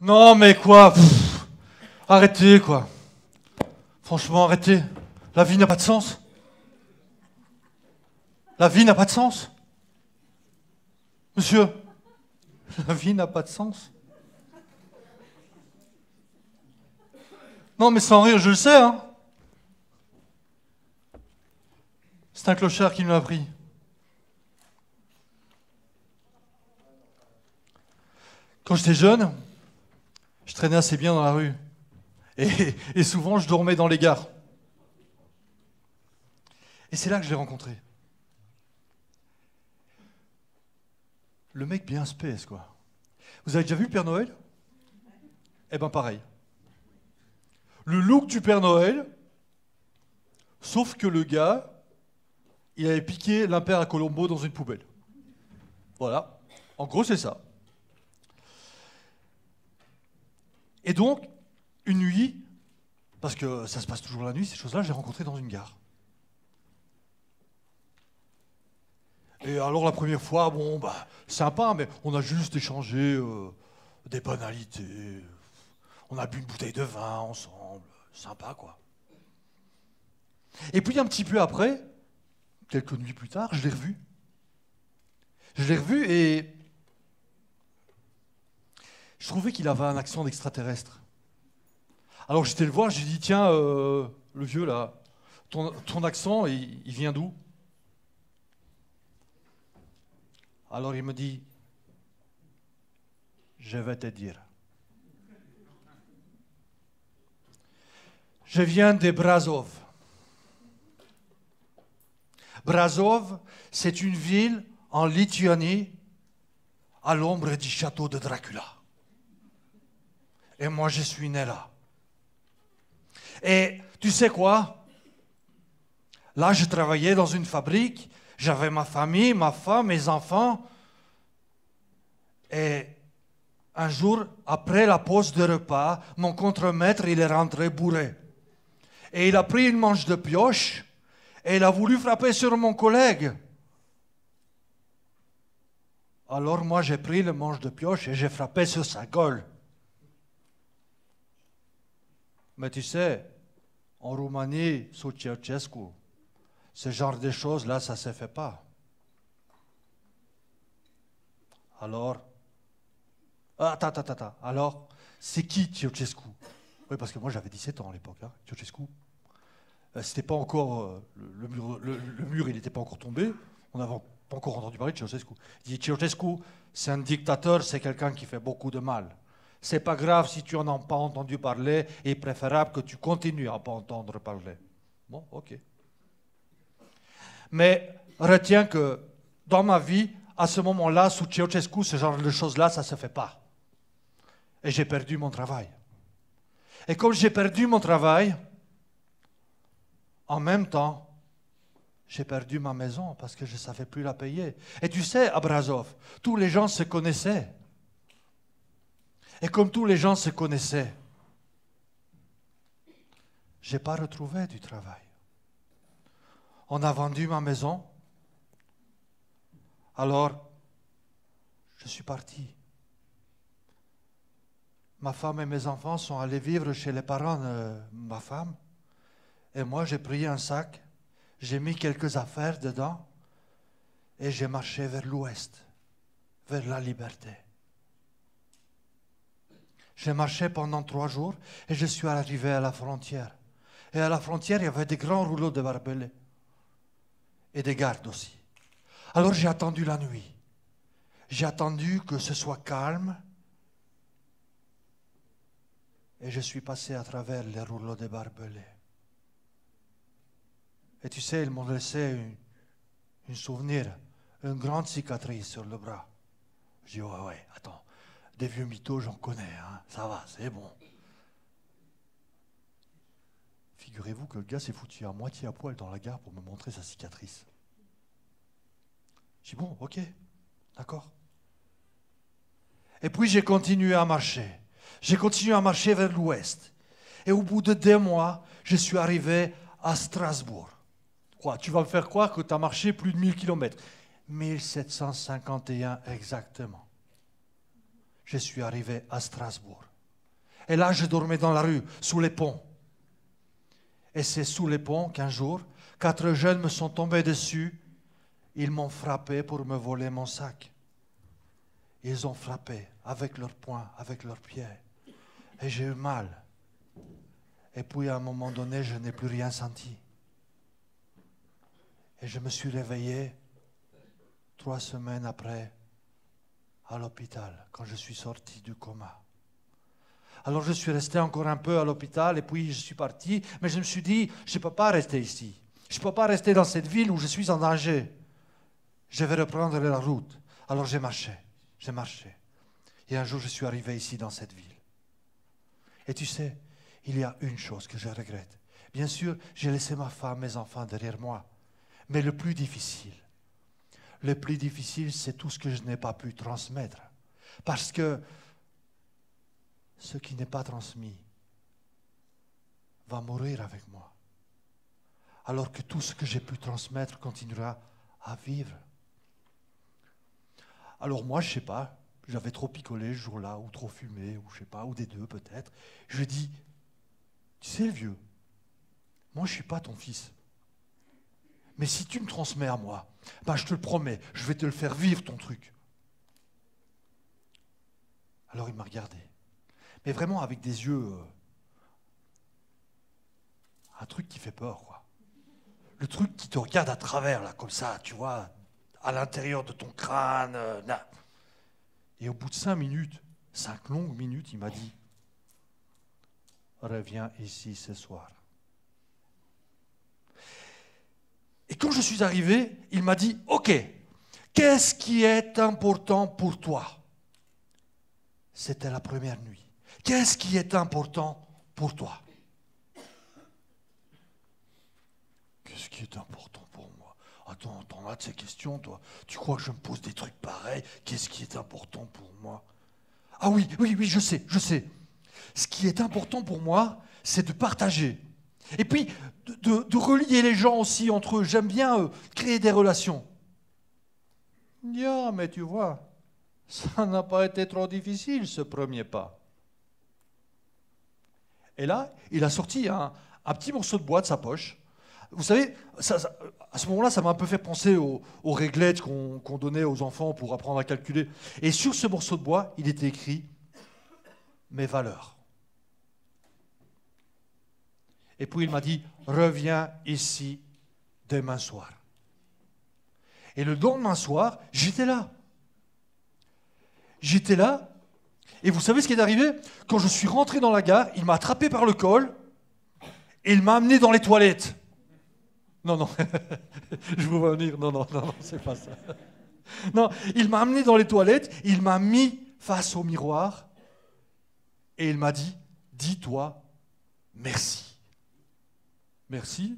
Non mais quoi, arrêtez quoi. Franchement, arrêtez. La vie n'a pas de sens. La vie n'a pas de sens. Monsieur, la vie n'a pas de sens. Non mais sans rire, je le sais, hein. C'est un clochard qui nous l'a appris. Quand j'étais jeune, je traînais assez bien dans la rue. Et souvent, je dormais dans les gares. Et c'est là que je l'ai rencontré. Le mec bien space, quoi. Vous avez déjà vu le Père Noël? Eh ben pareil. Le look du Père Noël, sauf que le gars, il avait piqué l'impair à Colombo dans une poubelle. Voilà. En gros, c'est ça. Et donc, une nuit, parce que ça se passe toujours la nuit, ces choses-là, je l'ai rencontré dans une gare. Et alors, la première fois, bon, bah, sympa, mais on a juste échangé des banalités. On a bu une bouteille de vin ensemble. Sympa, quoi. Et puis, un petit peu après, quelques nuits plus tard, je l'ai revu. Je l'ai revu et je trouvais qu'il avait un accent d'extraterrestre. Alors j'étais le voir, j'ai dit, tiens, le vieux là, ton accent, il vient d'où? Alors il me dit, je vais te dire. Je viens de Brasov. Brasov, c'est une ville en Lituanie, à l'ombre du château de Dracula. Et moi, je suis né là. Et tu sais quoi? Là, je travaillais dans une fabrique, j'avais ma famille, ma femme, mes enfants. Et un jour, après la pause de repas, mon contremaître, il est rentré bourré. Et il a pris une manche de pioche et il a voulu frapper sur mon collègue. Alors moi, j'ai pris le manche de pioche et j'ai frappé sur sa gueule. Mais tu sais, en Roumanie, sous Ceausescu, ce genre de choses-là, ça ne se fait pas. Alors, attends. Alors, c'est qui Ceausescu? Oui, parce que moi, j'avais 17 ans à l'époque, hein, Ceausescu. C'était pas encore, le mur, il n'était pas encore tombé. On n'avait pas encore entendu parler de Ceausescu. Il dit, Ceausescu, c'est un dictateur, c'est quelqu'un qui fait beaucoup de mal. C'est pas grave si tu n'en as pas entendu parler, il est préférable que tu continues à ne pas entendre parler. Bon, ok. Mais retiens que dans ma vie, à ce moment-là, sous Ceausescu, ce genre de choses-là, ça ne se fait pas. Et j'ai perdu mon travail. Et comme j'ai perdu mon travail, en même temps, j'ai perdu ma maison parce que je ne savais plus la payer. Et tu sais, à Brasov, tous les gens se connaissaient. Et comme tous les gens se connaissaient, je n'ai pas retrouvé du travail. On a vendu ma maison. Alors, je suis parti. Ma femme et mes enfants sont allés vivre chez les parents de ma femme. Et moi, j'ai pris un sac, j'ai mis quelques affaires dedans et j'ai marché vers l'ouest, vers la liberté. J'ai marché pendant 3 jours et je suis arrivé à la frontière. Et à la frontière, il y avait des grands rouleaux de barbelés et des gardes aussi. Alors j'ai attendu la nuit. J'ai attendu que ce soit calme et je suis passé à travers les rouleaux de barbelés. Et tu sais, ils m'ont laissé un souvenir, une grande cicatrice sur le bras. Je dis, ouais, attends, des vieux mythos, j'en connais, hein, ça va, c'est bon. Figurez-vous que le gars s'est foutu à moitié à poil dans la gare pour me montrer sa cicatrice. Je dis, bon, ok, d'accord. Et puis j'ai continué à marcher. J'ai continué à marcher vers l'ouest. Et au bout de 2 mois, je suis arrivé à Strasbourg. Quoi, tu vas me faire croire que tu as marché plus de 1000 km. 1751 exactement. Je suis arrivé à Strasbourg. Et là, je dormais dans la rue, sous les ponts. Et c'est sous les ponts qu'un jour, 4 jeunes me sont tombés dessus. Ils m'ont frappé pour me voler mon sac. Ils ont frappé avec leurs poings, avec leurs pieds. Et j'ai eu mal. Et puis à un moment donné, je n'ai plus rien senti. Et je me suis réveillé 3 semaines après à l'hôpital, quand je suis sorti du coma. Alors je suis resté encore un peu à l'hôpital et puis je suis parti, mais je me suis dit, je ne peux pas rester ici. Je ne peux pas rester dans cette ville où je suis en danger. Je vais reprendre la route. Alors j'ai marché. Et un jour, je suis arrivé ici dans cette ville. Et tu sais, il y a une chose que je regrette. Bien sûr, j'ai laissé ma femme, mes enfants derrière moi. Mais le plus difficile, c'est tout ce que je n'ai pas pu transmettre. Parce que ce qui n'est pas transmis va mourir avec moi. Alors que tout ce que j'ai pu transmettre continuera à vivre. Alors moi, je ne sais pas, j'avais trop picolé ce jour-là, ou trop fumé, ou je ne sais pas, ou des deux peut-être. Je dis, tu sais le vieux, moi je ne suis pas ton fils. Mais si tu me transmets à moi, ben je te le promets, je vais te le faire vivre ton truc. Alors il m'a regardé, mais vraiment avec des yeux, un truc qui fait peur, quoi. Le truc qui te regarde à travers, là, comme ça, tu vois, à l'intérieur de ton crâne. Et au bout de 5 minutes, 5 longues minutes, il m'a dit, reviens ici ce soir. Et quand je suis arrivé, il m'a dit, ok, qu'est-ce qui est important pour toi? C'était la première nuit. Qu'est-ce qui est important pour toi? Qu'est-ce qui est important pour moi? Attends, t'en as de ces questions, toi? Tu crois que je me pose des trucs pareils? Qu'est-ce qui est important pour moi? Ah oui, je sais. Ce qui est important pour moi, c'est de partager. Et puis, de relier les gens aussi entre eux. J'aime bien créer des relations. Ah, mais tu vois, ça n'a pas été trop difficile, ce premier pas. Et là, il a sorti un petit morceau de bois de sa poche. Vous savez, à ce moment-là, ça m'a un peu fait penser aux réglettes qu'on donnait aux enfants pour apprendre à calculer. Et sur ce morceau de bois, il était écrit « Mes valeurs ». Et puis il m'a dit « Reviens ici demain soir ». Et le lendemain soir, j'étais là. Et vous savez ce qui est arrivé? Quand je suis rentré dans la gare, il m'a attrapé par le col et il m'a amené dans les toilettes. Non, je vous vois venir. Non, c'est pas ça. Non, il m'a amené dans les toilettes, il m'a mis face au miroir et il m'a dit, dis-toi merci. Merci?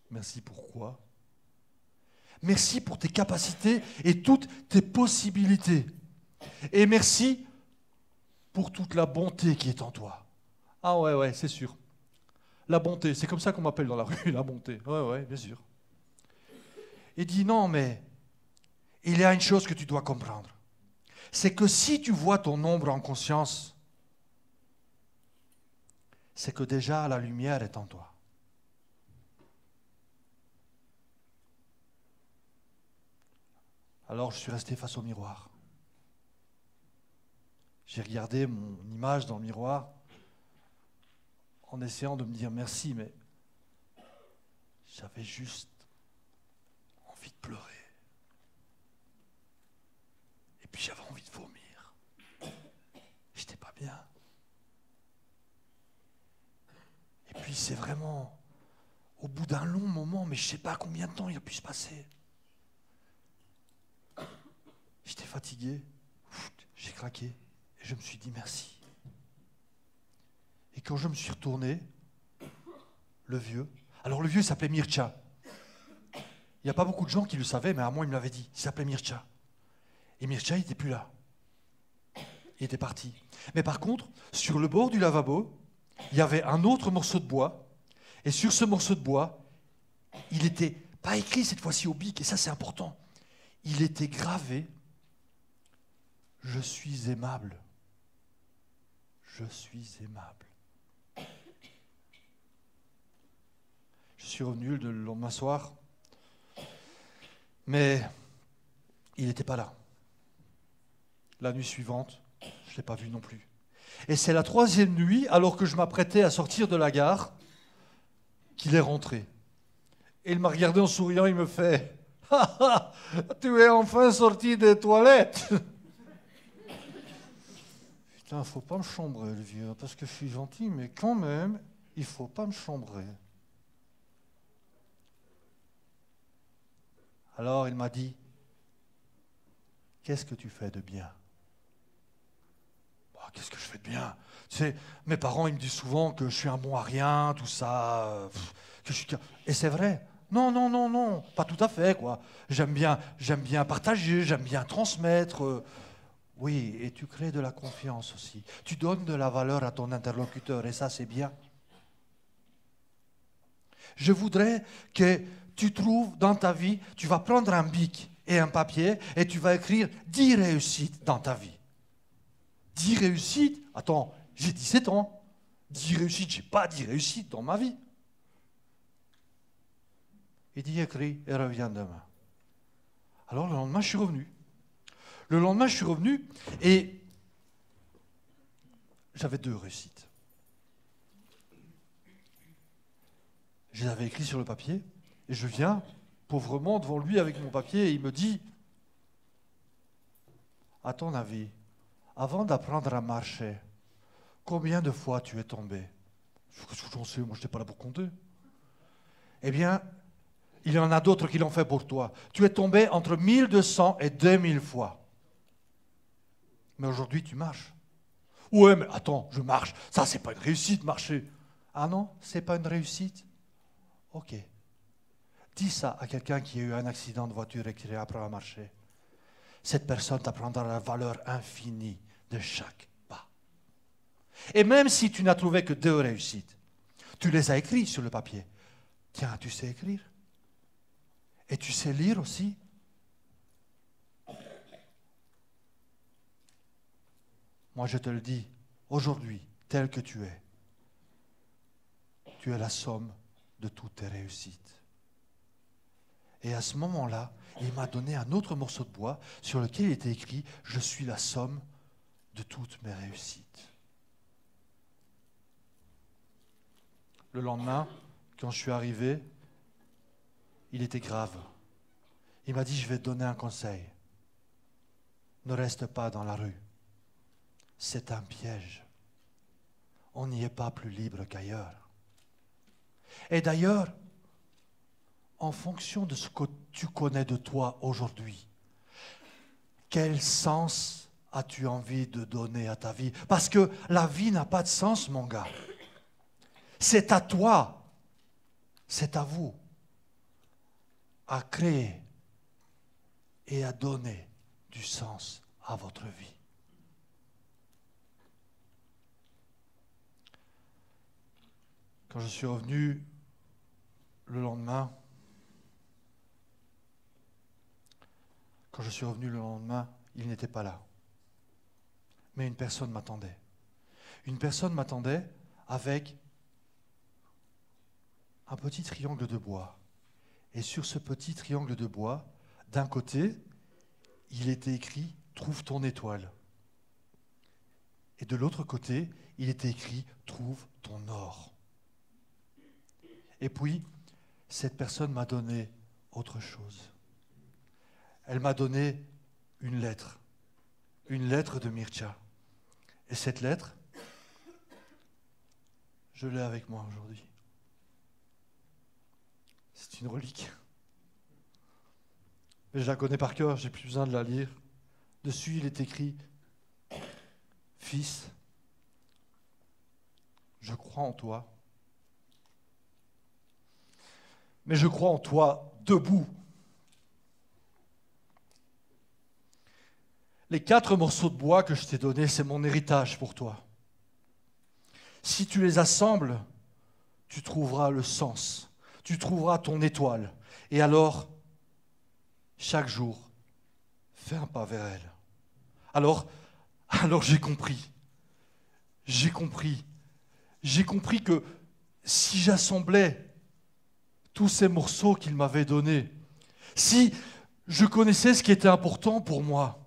Merci pourquoi? Merci pour tes capacités et toutes tes possibilités. Et merci pour toute la bonté qui est en toi. Ah ouais, c'est sûr. La bonté, c'est comme ça qu'on m'appelle dans la rue, la bonté. Ouais, bien sûr. Il dit non, mais il y a une chose que tu dois comprendre. C'est que si tu vois ton ombre en conscience, c'est que déjà la lumière est en toi. Alors je suis resté face au miroir. J'ai regardé mon image dans le miroir en essayant de me dire merci, mais j'avais juste envie de pleurer. Et puis j'avais envie de vomir. J'étais pas bien. Et puis c'est vraiment, au bout d'un long moment, mais je ne sais pas combien de temps il a pu se passer. J'étais fatigué, j'ai craqué et je me suis dit merci. Et quand je me suis retourné, le vieux s'appelait Mircea. Il n'y a pas beaucoup de gens qui le savaient, mais à moi il me l'avait dit. Il s'appelait Mircea. Et Mircea, il n'était plus là. Il était parti. Mais par contre, sur le bord du lavabo, il y avait un autre morceau de bois. Et sur ce morceau de bois, il était, pas écrit cette fois-ci au bic, et ça c'est important, il était gravé « Je suis aimable ». je suis aimable. Je suis revenu le lendemain soir, mais il n'était pas là. La nuit suivante, je ne l'ai pas vu non plus. Et c'est la troisième nuit, alors que je m'apprêtais à sortir de la gare, qu'il est rentré. Et il m'a regardé en souriant, il me fait « Ah ah, tu es enfin sorti des toilettes !» Putain, il ne faut pas me chambrer, le vieux, parce que je suis gentil, mais quand même, il ne faut pas me chambrer. Alors il m'a dit « Qu'est-ce que tu fais de bien ?» Qu'est-ce que je fais de bien? Tu sais, mes parents, ils me disent souvent que je suis un bon à rien, tout ça. Que je suis... Et c'est vrai. Non, non, non, non, pas tout à fait, quoi. J'aime bien partager, j'aime bien transmettre. Oui, et tu crées de la confiance aussi. Tu donnes de la valeur à ton interlocuteur, et ça, c'est bien. Je voudrais que tu trouves dans ta vie, tu vas prendre un bic et un papier, et tu vas écrire 10 réussites dans ta vie. 10 réussites, attends, j'ai 17 ans. 10 réussites, j'ai pas 10 réussites dans ma vie. Il dit écris et reviens demain. Alors le lendemain, je suis revenu. Le lendemain, je suis revenu et j'avais 2 réussites. Je les avais écrits sur le papier et je viens pauvrement devant lui avec mon papier et il me dit à ton avis, avant d'apprendre à marcher, combien de fois tu es tombé? Qu'est-ce que j'en sais, moi je n'étais pas là pour compter. Eh bien, il y en a d'autres qui l'ont fait pour toi. Tu es tombé entre 1200 et 2000 fois. Mais aujourd'hui, tu marches. Ouais, mais attends, je marche. Ça, c'est pas une réussite, marcher. Ah non, c'est pas une réussite? Ok. Dis ça à quelqu'un qui a eu un accident de voiture et qui apprend à marcher. Cette personne t'apprendra la valeur infinie de chaque pas. Et même si tu n'as trouvé que 2 réussites, tu les as écrites sur le papier. Tiens, tu sais écrire? Et tu sais lire aussi? Moi, je te le dis, aujourd'hui, tel que tu es la somme de toutes tes réussites. Et à ce moment-là, il m'a donné un autre morceau de bois sur lequel il était écrit « Je suis la somme de toutes mes réussites ». Le lendemain, quand je suis arrivé, il était grave. Il m'a dit « Je vais te donner un conseil. Ne reste pas dans la rue. C'est un piège. On n'y est pas plus libre qu'ailleurs. Et d'ailleurs, en fonction de ce que tu connais de toi aujourd'hui, quel sens as-tu envie de donner à ta vie? Parce que la vie n'a pas de sens, mon gars. C'est à toi, c'est à vous, à créer et à donner du sens à votre vie. Quand je suis revenu le lendemain, il n'était pas là. Mais une personne m'attendait. Une personne m'attendait avec un petit triangle de bois. Et sur ce petit triangle de bois, d'un côté, il était écrit « Trouve ton étoile ». Et de l'autre côté, il était écrit « Trouve ton or ». Et puis, cette personne m'a donné autre chose. Elle m'a donné une lettre de Mircea. Et cette lettre, je l'ai avec moi aujourd'hui. C'est une relique. Mais je la connais par cœur, j'ai plus besoin de la lire. Dessus, il est écrit « Fils, je crois en toi. Mais je crois en toi debout. » Les 4 morceaux de bois que je t'ai donnés, c'est mon héritage pour toi. Si tu les assembles, tu trouveras le sens, tu trouveras ton étoile. Et alors, chaque jour, fais un pas vers elle. Alors j'ai compris. j'ai compris. J'ai compris que si j'assemblais tous ces morceaux qu'il m'avait donnés, si je connaissais ce qui était important pour moi,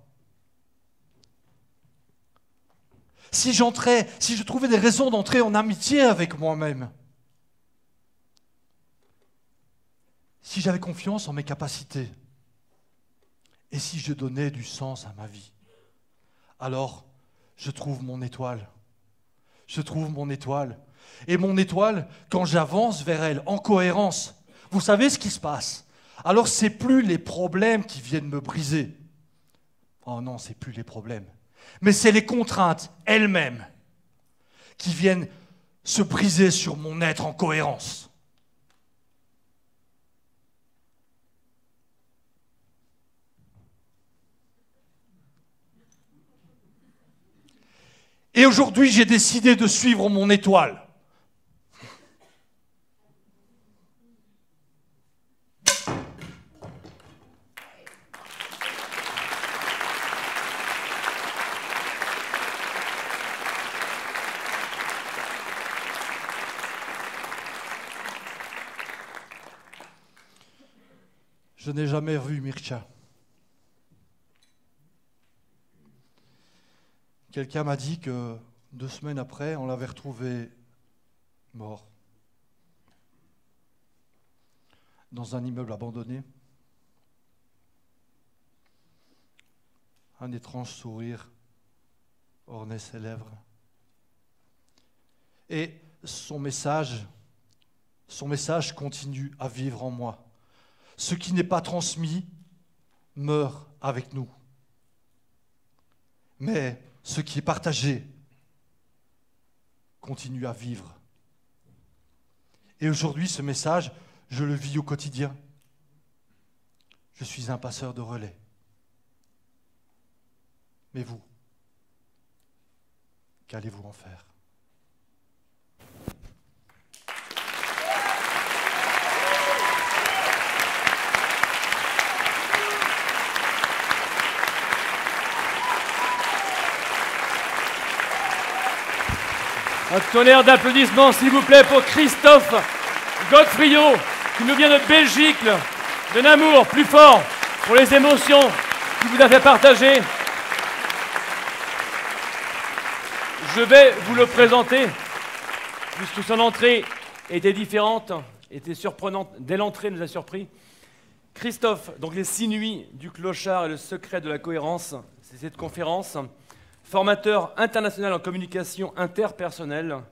si je trouvais des raisons d'entrer en amitié avec moi-même, si j'avais confiance en mes capacités, et si je donnais du sens à ma vie, alors je trouve mon étoile. Je trouve mon étoile. Et mon étoile, quand j'avance vers elle, en cohérence, vous savez ce qui se passe. Alors c'est plus les problèmes qui viennent me briser. Oh non, c'est plus les problèmes. Mais c'est les contraintes elles-mêmes qui viennent se briser sur mon être en cohérence. Et aujourd'hui, j'ai décidé de suivre mon étoile. Je n'ai jamais vu Mircea. Quelqu'un m'a dit que 2 semaines après, on l'avait retrouvé mort dans un immeuble abandonné. Un étrange sourire ornait ses lèvres. Et son message continue à vivre en moi. Ce qui n'est pas transmis meurt avec nous. Mais ce qui est partagé continue à vivre. Et aujourd'hui, ce message, je le vis au quotidien. Je suis un passeur de relais. Mais vous, qu'allez-vous en faire ? Un tonnerre d'applaudissements, s'il vous plaît, pour Christophe Godefriot, qui nous vient de Belgique, d'un amour plus fort pour les émotions qu'il vous a fait partager. Je vais vous le présenter, puisque son entrée était différente, était surprenante. Dès l'entrée, nous a surpris. Christophe, donc les 6 nuits du clochard et le secret de la cohérence, c'est cette conférence. Formateur international en communication interpersonnelle,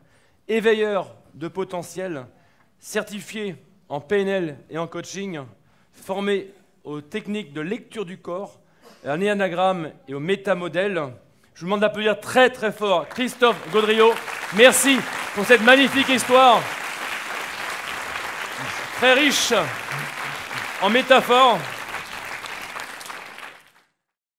éveilleur de potentiel, certifié en PNL et en coaching, formé aux techniques de lecture du corps, à l'énagramme et au métamodèle. Je vous demande d'applaudir très très fort Christophe Godefriot. Merci pour cette magnifique histoire, très riche en métaphores.